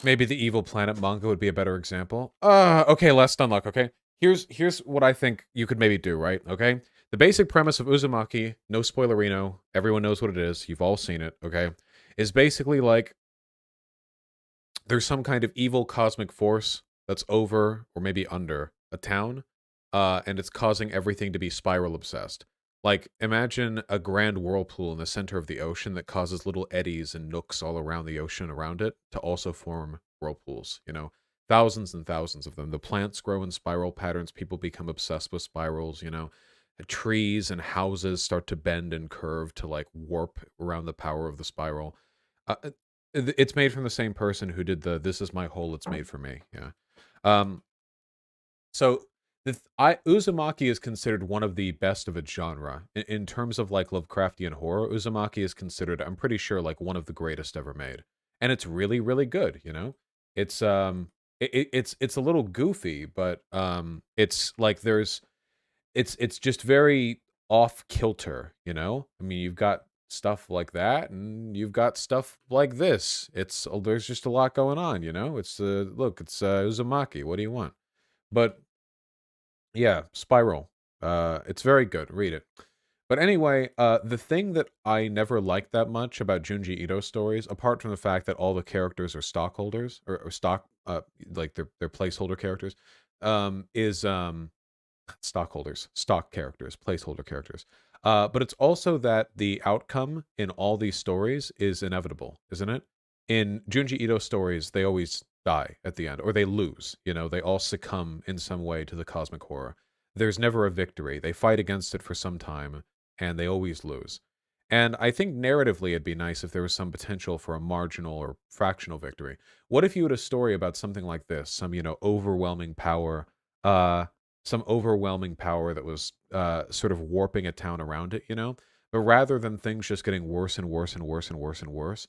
Maybe the Evil Planet manga would be a better example. Okay, less Stunlock, okay? Here's what I think you could maybe do, right? Okay? The basic premise of Uzumaki, no spoilerino, everyone knows what it is, you've all seen it, okay? Is basically like there's some kind of evil cosmic force that's over or maybe under a town, and it's causing everything to be spiral obsessed. Like, imagine a grand whirlpool in the center of the ocean that causes little eddies and nooks all around the ocean around it to also form whirlpools, you know? Thousands and thousands of them. The plants grow in spiral patterns. People become obsessed with spirals, you know? Trees and houses start to bend and curve to like warp around the power of the spiral. Uh, it's made from the same person who did the "This is my hole, it's made for me." Yeah. Um, so Uzumaki is considered one of the best of its genre in terms of like Lovecraftian horror. Uzumaki is considered, I'm pretty sure, like one of the greatest ever made, and it's really, really good. You know, it's it's a little goofy, but it's like it's just very off kilter, you know? I mean, you've got stuff like that and you've got stuff like this. It's there's just a lot going on, you know? It's look, it's Uzumaki. What do you want? But yeah, Spiral. It's very good. Read it. But anyway, the thing that I never liked that much about Junji Ito stories, apart from the fact that all the characters are stockholders or stock, like they're placeholder characters, is stockholders, stock characters, placeholder characters. But it's also that the outcome in all these stories is inevitable, isn't it? In Junji Ito stories, they always die at the end, or they lose. You know, they all succumb in some way to the cosmic horror. There's never a victory. They fight against it for some time, and they always lose. And I think narratively, it'd be nice if there was some potential for a marginal or fractional victory. What if you had a story about something like this, some, you know, overwhelming power, uh, some overwhelming power that was sort of warping a town around it, you know? But rather than things just getting worse and worse and worse and worse and worse,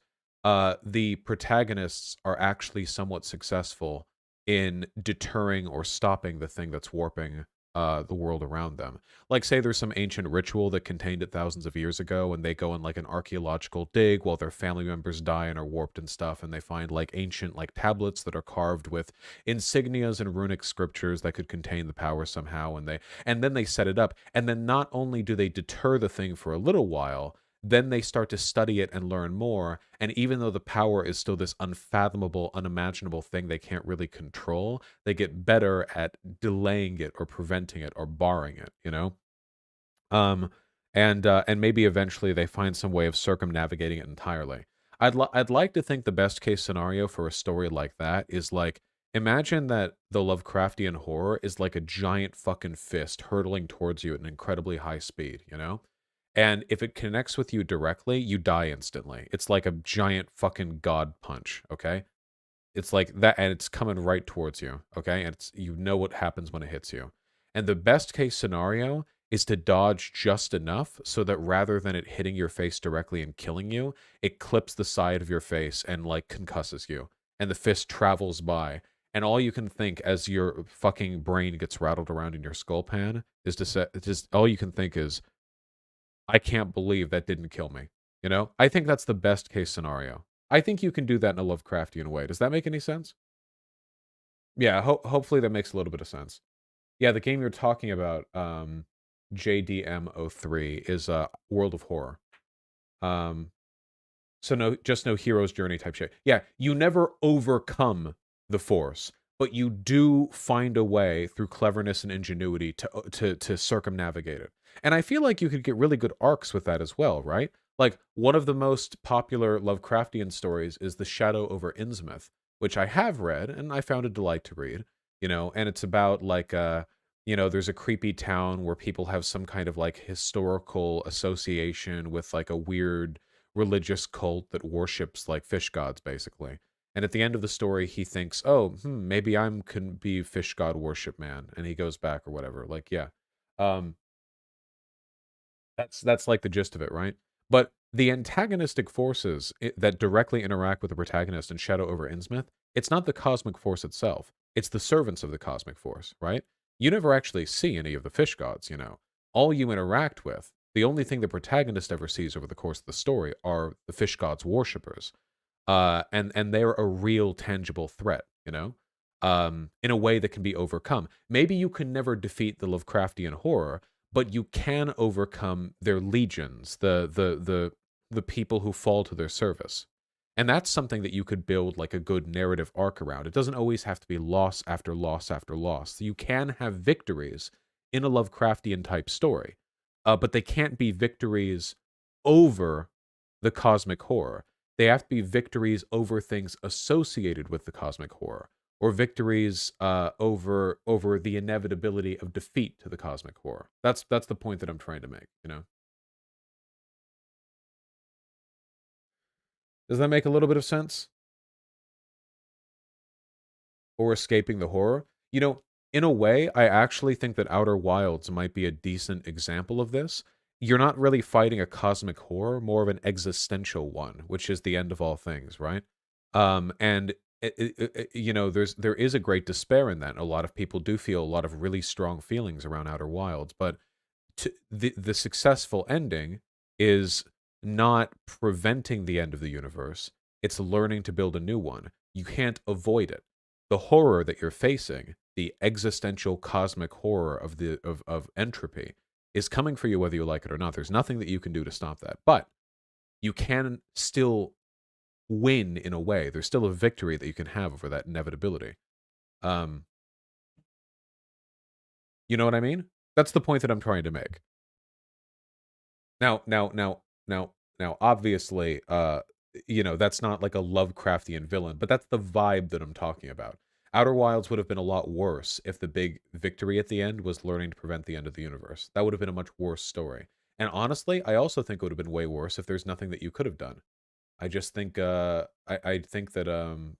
the protagonists are actually somewhat successful in deterring or stopping the thing that's warping the world around them. Like, say there's some ancient ritual that contained it thousands of years ago, and they go on like an archaeological dig while their family members die and are warped and stuff, and they find like ancient like tablets that are carved with insignias and runic scriptures that could contain the power somehow, and then they set it up, and then not only do they deter the thing for a little while, then they start to study it and learn more. And even though the power is still this unfathomable, unimaginable thing they can't really control, they get better at delaying it or preventing it or barring it, you know? Um, and maybe eventually they find some way of circumnavigating it entirely. I'd like to think the best case scenario for a story like that is like imagine that the Lovecraftian horror is like a giant fucking fist hurtling towards you at an incredibly high speed, you know? And if it connects with you directly, you die instantly. It's like a giant fucking god punch, okay? It's like that, and it's coming right towards you, okay? And it's you know what happens when it hits you. And the best case scenario is to dodge just enough so that rather than it hitting your face directly and killing you, it clips the side of your face and like concusses you. And the fist travels by. And all you can think as your fucking brain gets rattled around in your skull pan is to say, just all you can think is, I can't believe that didn't kill me. You know, I think that's the best case scenario. I think you can do that in a Lovecraftian way. Does that make any sense? Yeah, hopefully that makes a little bit of sense. Yeah, the game you're talking about, JDM03, is World of Horror. Um, so no, just no hero's journey type shit. Yeah, you never overcome the force, but you do find a way through cleverness and ingenuity to circumnavigate it. And I feel like you could get really good arcs with that as well, right? Like one of the most popular Lovecraftian stories is The Shadow over Innsmouth, which I have read and I found a delight to read, you know, and it's about like you know, there's a creepy town where people have some kind of like historical association with like a weird religious cult that worships like fish gods, basically. And at the end of the story, he thinks, "Oh, maybe I'm can be fish god worship man," and he goes back or whatever. Like, yeah, um, that's like the gist of it, right? But the antagonistic forces that directly interact with the protagonist in Shadow over Innsmouth, it's not the cosmic force itself; it's the servants of the cosmic force, right? You never actually see any of the fish gods, you know. all you interact with, the only thing the protagonist ever sees over the course of the story are the fish god's worshippers. And they're a real tangible threat, in a way that can be overcome. Maybe you can never defeat the Lovecraftian horror, but you can overcome their legions, the people who fall to their service. And that's something that you could build like a good narrative arc around. It doesn't always have to be loss after loss after loss. You can have victories in a Lovecraftian type story, but they can't be victories over the cosmic horror. They have to be victories over things associated with the cosmic horror, or victories over the inevitability of defeat to the cosmic horror. That's the point that I'm trying to make. Does that make a little bit of sense? Or escaping the horror? In a way, I actually think that Outer Wilds might be a decent example of this. You're not really fighting a cosmic horror, more of an existential one, which is the end of all things, right? And there is a great despair in that. A lot of people do feel a lot of really strong feelings around Outer Wilds, but the successful ending is not preventing the end of the universe. It's learning to build a new one. You can't avoid it. The horror that you're facing, the existential cosmic horror of entropy, is coming for you whether you like it or not. There's nothing that you can do to stop that. But you can still win in a way. There's still a victory that you can have over that inevitability. You know what I mean? That's the point that I'm trying to make. Now, obviously, that's not like a Lovecraftian villain, but that's the vibe that I'm talking about. Outer Wilds would have been a lot worse if the big victory at the end was learning to prevent the end of the universe. That would have been a much worse story. And honestly, I also think it would have been way worse if there's nothing that you could have done. I just think, I think that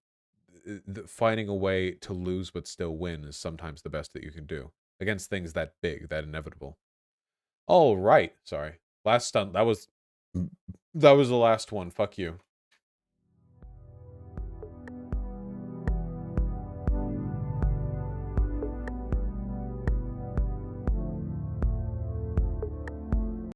finding a way to lose but still win is sometimes the best that you can do against things that big, that inevitable. All right, sorry. Last stunt. That was the last one. Fuck you.